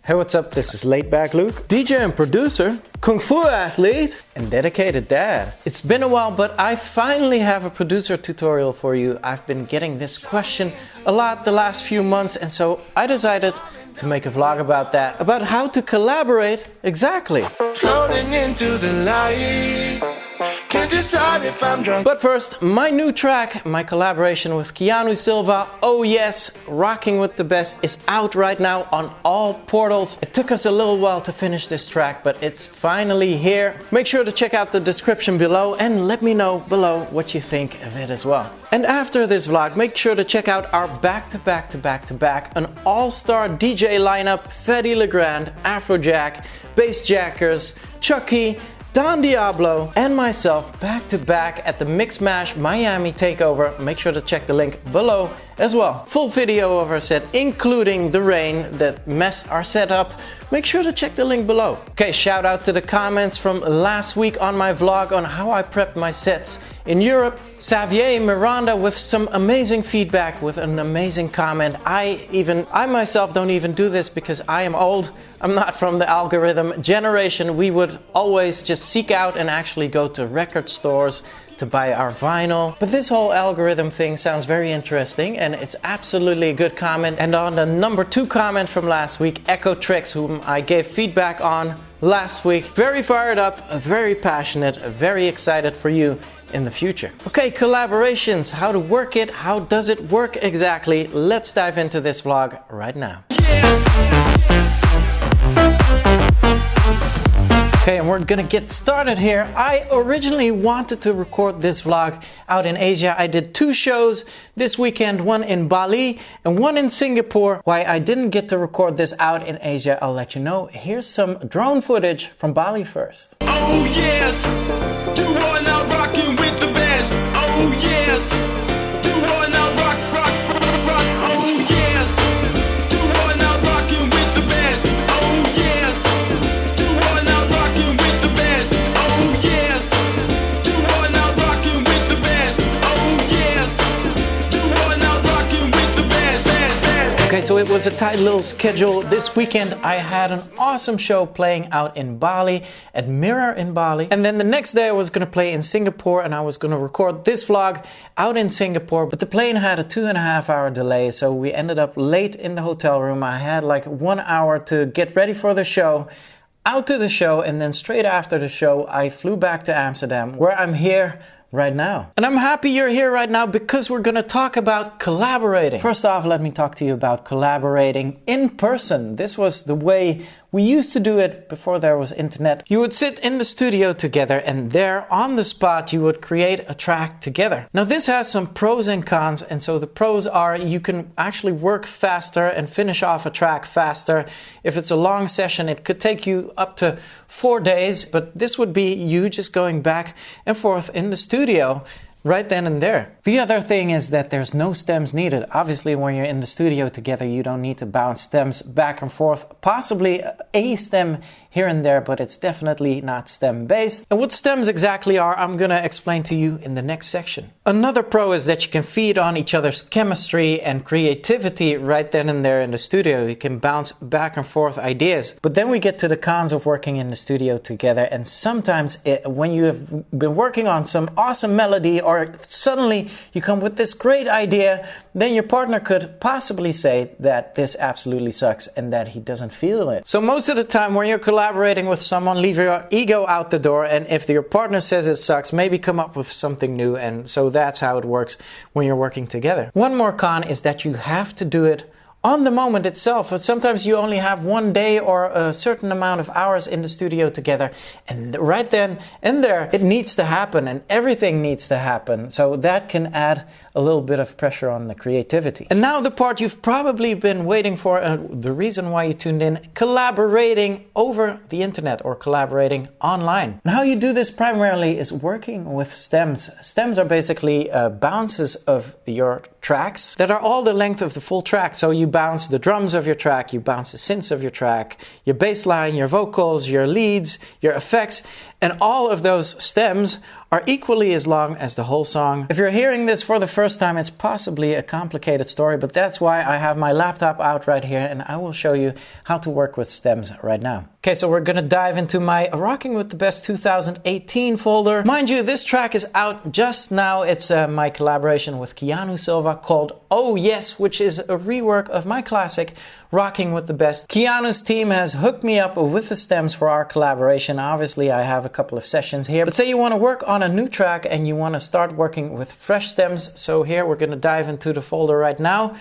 Hey, what's up? This is Laidback Luke, DJ and producer, Kung Fu athlete, and dedicated dad. It's been a while, but I finally have a producer tutorial for you. I've been getting this question a lot the last few months, and so I decided to make a vlog about that, about how to collaborate exactly. Floating into the light. Can't decide if I'm drunk. But first, my new track, my collaboration with Keanu Silva, Oh Yes, Rocking with the Best, is out right now on all portals. It took us a little while to finish this track, but it's finally here. Make sure to check out the description below and let me know below what you think of it as well. And after this vlog, make sure to check out our back-to-back an all-star DJ lineup: Fedde, Legrand, Afrojack, Bassjackers, Chuckie, Diablo, and myself back-to-back at the Mixmash Miami Takeover. Make sure to check the link below as well. Full video of our set, including the rain that messed our setup. Make sure to check the link below. Okay, shout out to the comments from last week on my vlog on how I prepped my sets in Europe. Xavier Miranda with some amazing feedback, with an amazing comment. I myself don't even do this because I am old. I'm not from the algorithm generation. We would always just seek out and actually go to record stores to buy our vinyl. But this whole algorithm thing sounds very interesting, and it's absolutely a good comment. And on the number 2 comment from last week, Echo Tricks, whom I gave feedback on last week, very fired up, very passionate, very excited for you in the future. Okay, collaborations, how to work it, how does it work exactly? Let's dive into this vlog right now. Okay, and we're gonna get started here. I originally wanted to record this vlog out in Asia. I did 2 shows this weekend, one in Bali and one in Singapore. Why I didn't get to record this out in Asia, I'll let you know. Here's some drone footage from Bali first. Oh yes, you are now rocking with the best. Oh yes, you are now rock. Oh yes, you are now rocking with the best. Oh yes, you are now rocking with the best. Oh yes, you are now rocking with the best. Oh yes, you are now rocking with the best. Okay, so it was a tight little schedule. This weekend I had an awesome show playing out in Bali, at Mirror in Bali. And then the next day I was gonna play in Singapore, and I was gonna record this vlog out in Singapore, but the plane had a 2.5 hour delay, so we ended up late in the hotel room. I had like 1 hour to get ready for the show, out to the show, and then straight after the show I flew back to Amsterdam, where I'm here right now. And I'm happy you're here right now because we're gonna talk about collaborating. First off, let me talk to you about collaborating in person. This was the way we used to do it before there was internet. You would sit in the studio together, and there on the spot you would create a track together. Now this has some pros and cons, and so the pros are you can actually work faster and finish off a track faster. If it's a long session, it could take you up to 4 days, but this would be you just going back and forth in the studio right then and there. The other thing is that there's no stems needed. Obviously, when you're in the studio together, you don't need to bounce stems back and forth. Possibly a stem here and there, but it's definitely not stem based. And what stems exactly are, I'm gonna explain to you in the next section. Another pro is that you can feed on each other's chemistry and creativity right then and there in the studio. You can bounce back and forth ideas. But then we get to the cons of working in the studio together, and sometimes when you have been working on some awesome melody, or suddenly you come with this great idea, then your partner could possibly say that this absolutely sucks and that he doesn't feel it. So most of the time when you're collaborating with someone, leave your ego out the door, and if your partner says it sucks, maybe come up with something new. And so that's how it works when you're working together. One more con is that you have to do it on the moment itself. Sometimes you only have 1 day or a certain amount of hours in the studio together, and right then and there it needs to happen, and everything needs to happen. So that can add a little bit of pressure on the creativity. And now the part you've probably been waiting for, the reason why you tuned in: collaborating over the internet or collaborating online. And how you do this primarily is working with stems. Stems are basically bounces of your tracks that are all the length of the full track. So you bounce the drums of your track, you bounce the synths of your track, your bass line, your vocals, your leads, your effects, and all of those stems are equally as long as the whole song. If you're hearing this for the first time, it's possibly a complicated story, but that's why I have my laptop out right here and I will show you how to work with stems right now. Okay, so we're gonna dive into my Rocking with the Best 2018 folder. Mind you, this track is out just now. It's my collaboration with Keanu Silva called Oh Yes, which is a rework of my classic Rocking with the Best. Keanu's team has hooked me up with the stems for our collaboration. Obviously, I have a couple of sessions here. But say you want to work on a new track and you want to start working with fresh stems. So here we're going to dive into the folder right now.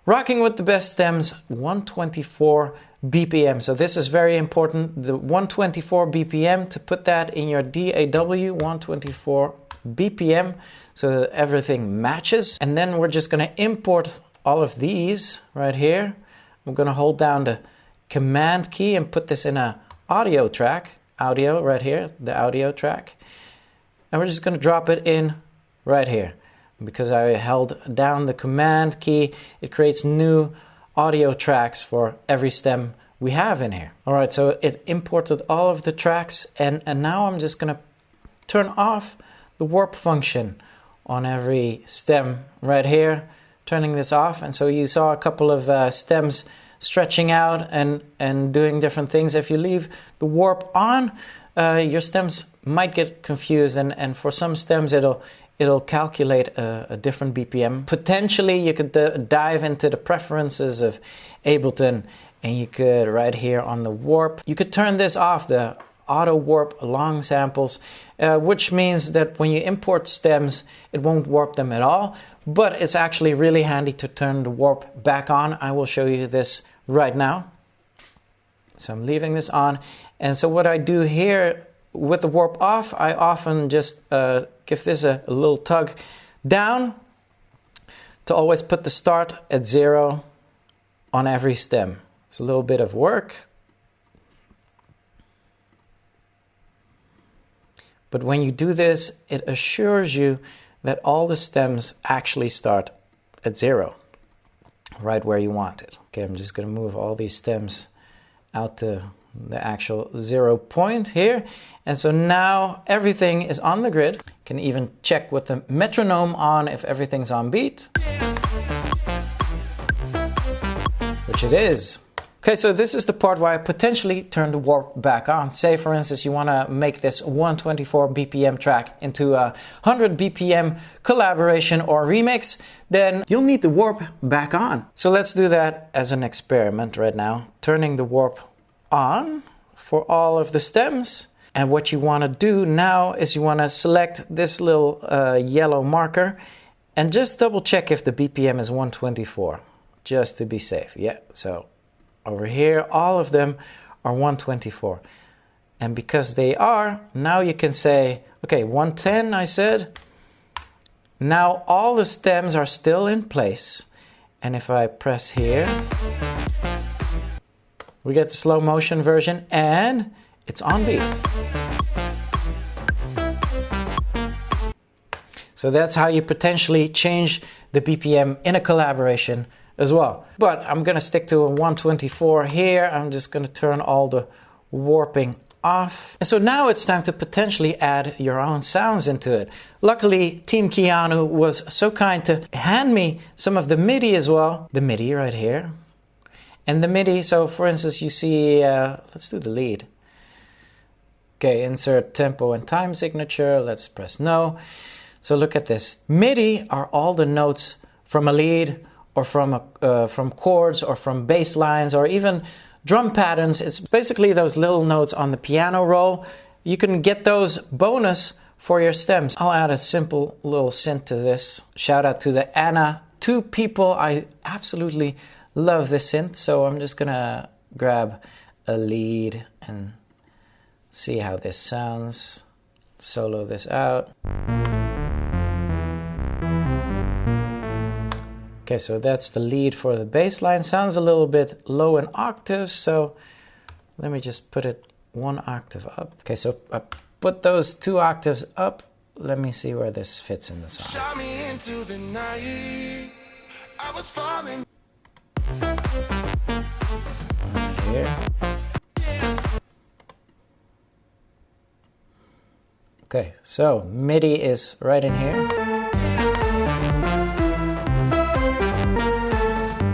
Rocking with the Best stems, 124 BPM. So this is very important. The 124 BPM, to put that in your DAW, 124 BPM, so that everything matches. And then we're just going to import all of these right here. I'm going to hold down the Command key and put this in a audio track. Audio right here, the audio track. And we're just going to drop it in right here. Because I held down the Command key, it creates new audio tracks for every stem we have in here. All right, so it imported all of the tracks, and now I'm just going to turn off the warp function on every stem right here, turning this off. And so you saw a couple of stems stretching out and doing different things. If you leave the warp on, your stems might get confused, and for some stems it'll calculate a different BPM. Potentially you could dive into the preferences of Ableton, and you could right here on the warp, you could turn this off, the auto warp long samples, which means that when you import stems, it won't warp them at all. But it's actually really handy to turn the warp back on. I will show you this right now. So I'm leaving this on. And so what I do here with the warp off, I often just give this a little tug down to always put the start at 0 on every stem. It's a little bit of work. But when you do this, it assures you that all the stems actually start at 0, right where you want it. Okay, I'm just going to move all these stems out to the actual 0 point here. And so now everything is on the grid. You can even check with the metronome on if everything's on beat, which it is. Okay, so this is the part where I potentially turn the warp back on. Say, for instance, you want to make this 124 BPM track into a 100 BPM collaboration or remix, then you'll need the warp back on. So let's do that as an experiment right now. Turning the warp on for all of the stems. And what you want to do now is you want to select this little yellow marker and just double check if the BPM is 124, just to be safe. Yeah, so over here, all of them are 124. And because they are, now you can say, okay, 110 I said. Now all the stems are still in place. And if I press here, we get the slow motion version and it's on beat. So that's how you potentially change the BPM in a collaboration as well. But I'm gonna stick to a 124 here. I'm just gonna turn all the warping off. And so now it's time to potentially add your own sounds into it. Luckily, Team Keanu was so kind to hand me some of the MIDI as well. The MIDI right here. And the MIDI, so for instance, you see, let's do the lead. Okay, insert tempo and time signature. Let's press no. So look at this. MIDI are all the notes from a lead, or from chords, or from bass lines, or even drum patterns. It's basically those little notes on the piano roll. You can get those bonus for your stems. I'll add a simple little synth to this. Shout out to the Anna 2 people. I absolutely love this synth. So I'm just gonna grab a lead and see how this sounds. Solo this out. Okay, so that's the lead for the bass line. Sounds a little bit low in octaves, so let me just put it 1 octave up. Okay, so I put those 2 octaves up. Let me see where this fits in the song. Shot me into the night. I was falling. Right here. Okay, so MIDI is right in here.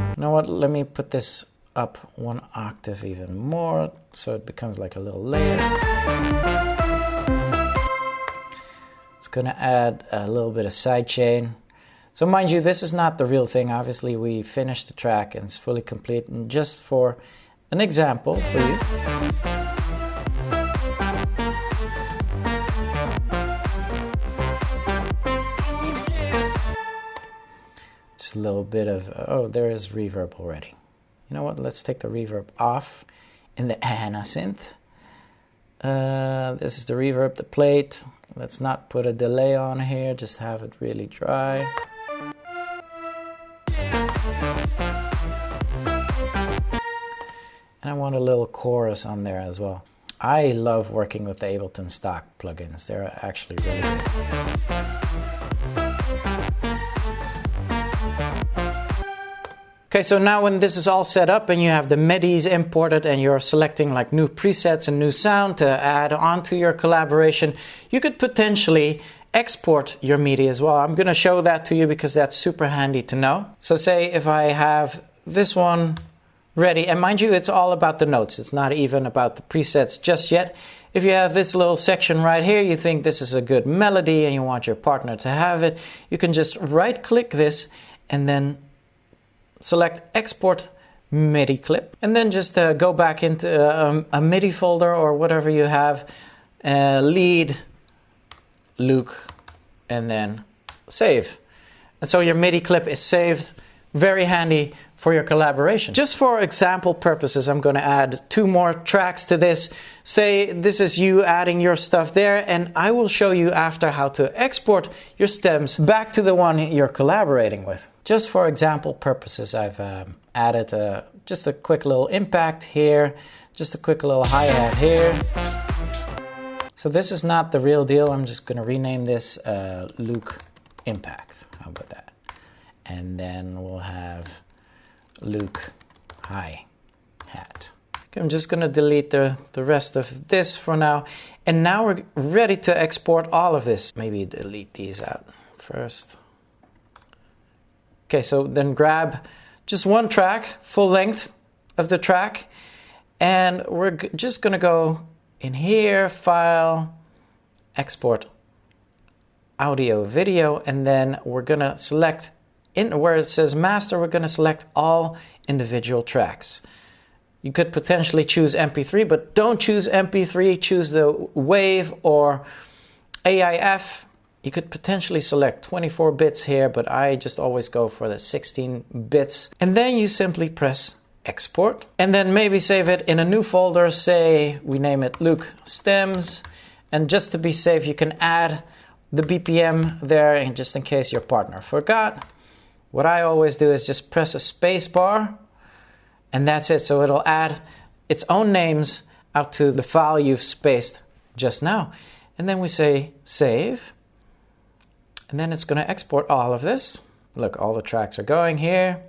You know what, let me put this up 1 octave even more so it becomes like a little layer. It's gonna add a little bit of sidechain. So mind you, this is not the real thing. Obviously we finished the track and it's fully complete, and just for an example for you. Just a little bit of, oh, there is reverb already. You know what, let's take the reverb off in the Ana synth. This is the reverb, the plate. Let's not put a delay on here, just have it really dry. And I want a little chorus on there as well. I love working with the Ableton stock plugins. They're actually really good. Okay, so now when this is all set up and you have the MIDIs imported and you're selecting like new presets and new sound to add onto your collaboration, you could potentially export your MIDI as well. I'm gonna show that to you because that's super handy to know. So say if I have this one ready, and mind you, it's all about the notes. It's not even about the presets just yet. If you have this little section right here, you think this is a good melody and you want your partner to have it, you can just right click this and then select export MIDI clip, and then just go back into a MIDI folder or whatever you have, lead, Luke, and then save. And so your MIDI clip is saved. Very handy for your collaboration. Just for example purposes, I'm going to add 2 more tracks to this. Say this is you adding your stuff there, and I will show you after how to export your stems back to the one you're collaborating with. Just for example purposes, I've added just a quick little impact here, just a quick little hi-hat here. So this is not the real deal. I'm just going to rename this Luke Impact. How about that? And then we'll have Luke hi-hat. Okay, I'm just going to delete the rest of this for now. And now we're ready to export all of this. Maybe delete these out first. Okay, so then grab just 1 track, full length of the track. And we're just going to go in here, File, Export Audio Video. And then we're going to select, in where it says master, we're going to select all individual tracks. You could potentially choose MP3, but don't choose MP3, choose the WAV or AIF. You could potentially select 24 bits here, but I just always go for the 16 bits. And then you simply press export, and then maybe save it in a new folder. Say we name it Luke Stems, and just to be safe, you can add the BPM there, and just in case your partner forgot. What I always do is just press a space bar, and that's it. So it'll add its own names out to the file you've spaced just now. And then we say save, and then it's going to export all of this. Look, all the tracks are going here,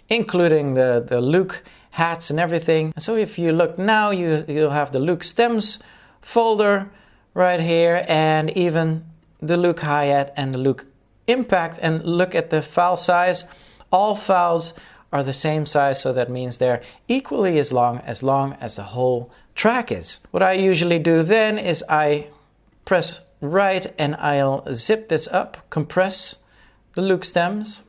including the Luke hats and everything. And so if you look now, you'll have the Luke Stems folder right here, and even the Luke hi-hat and the Luke Impact. And look at the file size. All files are the same size, so that means they're equally as long as the whole track is. What I usually do then is I press right and I'll zip this up, compress the Luke Stems.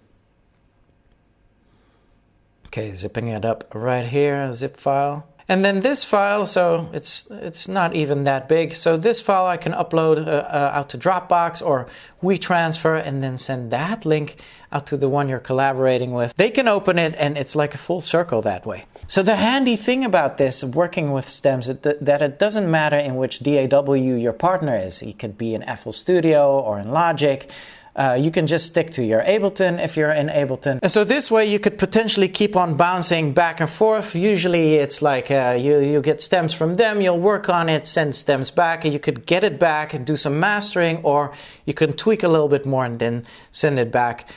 Okay, zipping it up right here, a zip file. And then this file, so it's not even that big. So this file I can upload out to Dropbox or WeTransfer, and then send that link out to the one you're collaborating with. They can open it, and it's like a full circle that way. So the handy thing about this, working with stems, that it doesn't matter in which DAW your partner is. He could be in FL Studio or in Logic. You can just stick to your Ableton if you're in Ableton. And so this way you could potentially keep on bouncing back and forth. Usually it's like you get stems from them, you'll work on it, send stems back, and you could get it back and do some mastering, or you can tweak a little bit more and then send it back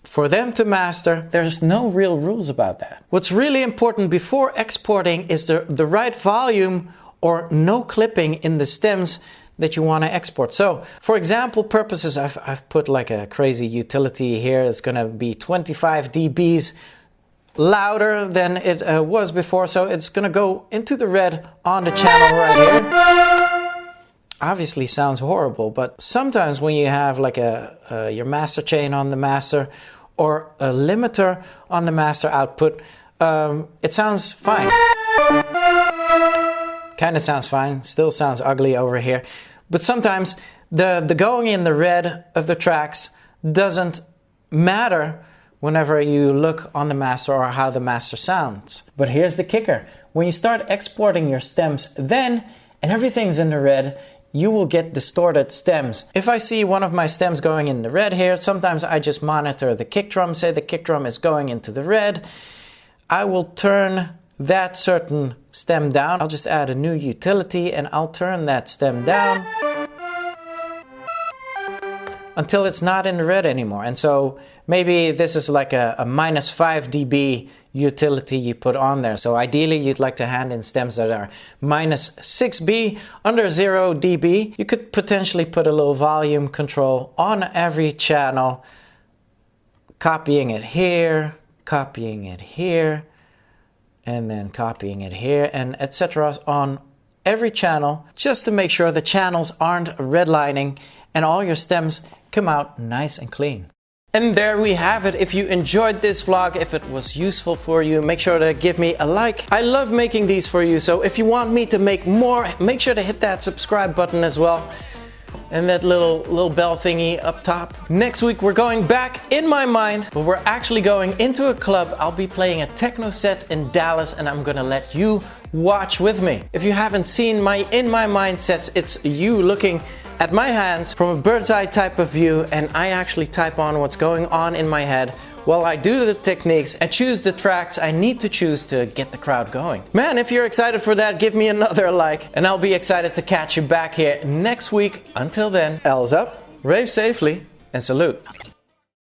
for them to master. There's no real rules about that. What's really important before exporting is the right volume or no clipping in the stems that you want to export. So for example purposes, I've put like a crazy utility here. It's going to be 25 dBs louder than it was before, so it's going to go into the red on the channel right here. Obviously sounds horrible, but sometimes when you have like your master chain on the master or a limiter on the master output, it sounds fine. Kind of sounds fine, still sounds ugly over here. But sometimes the going in the red of the tracks doesn't matter whenever you look on the master or how the master sounds. But here's the kicker. When you start exporting your stems then, and everything's in the red, you will get distorted stems. If I see one of my stems going in the red here, sometimes I just monitor the kick drum, say the kick drum is going into the red. I will turn that certain stem down. I'll just add a new utility and I'll turn that stem down until it's not in the red anymore. And so maybe this is like a -5 dB utility you put on there. So ideally you'd like to hand in stems that are -6B, under 0 dB. You could potentially put a little volume control on every channel, copying it here, copying it here, and then copying it here, and etc. on every channel, just to make sure the channels aren't redlining and all your stems come out nice and clean. And there we have it. If you enjoyed this vlog, if it was useful for you, make sure to give me a like. I love making these for you, so if you want me to make more, make sure to hit that subscribe button as well. And that little bell thingy up top. Next week we're going back in my mind, but we're actually going into a club. I'll be playing a techno set in Dallas and I'm gonna let you watch with me. If you haven't seen my in my mind sets, it's you looking at my hands from a bird's eye type of view, and I actually type on what's going on in my head while I do the techniques and choose the tracks I need to choose to get the crowd going. Man, if you're excited for that, give me another like, and I'll be excited to catch you back here next week. Until then, L's up, rave safely, and salute.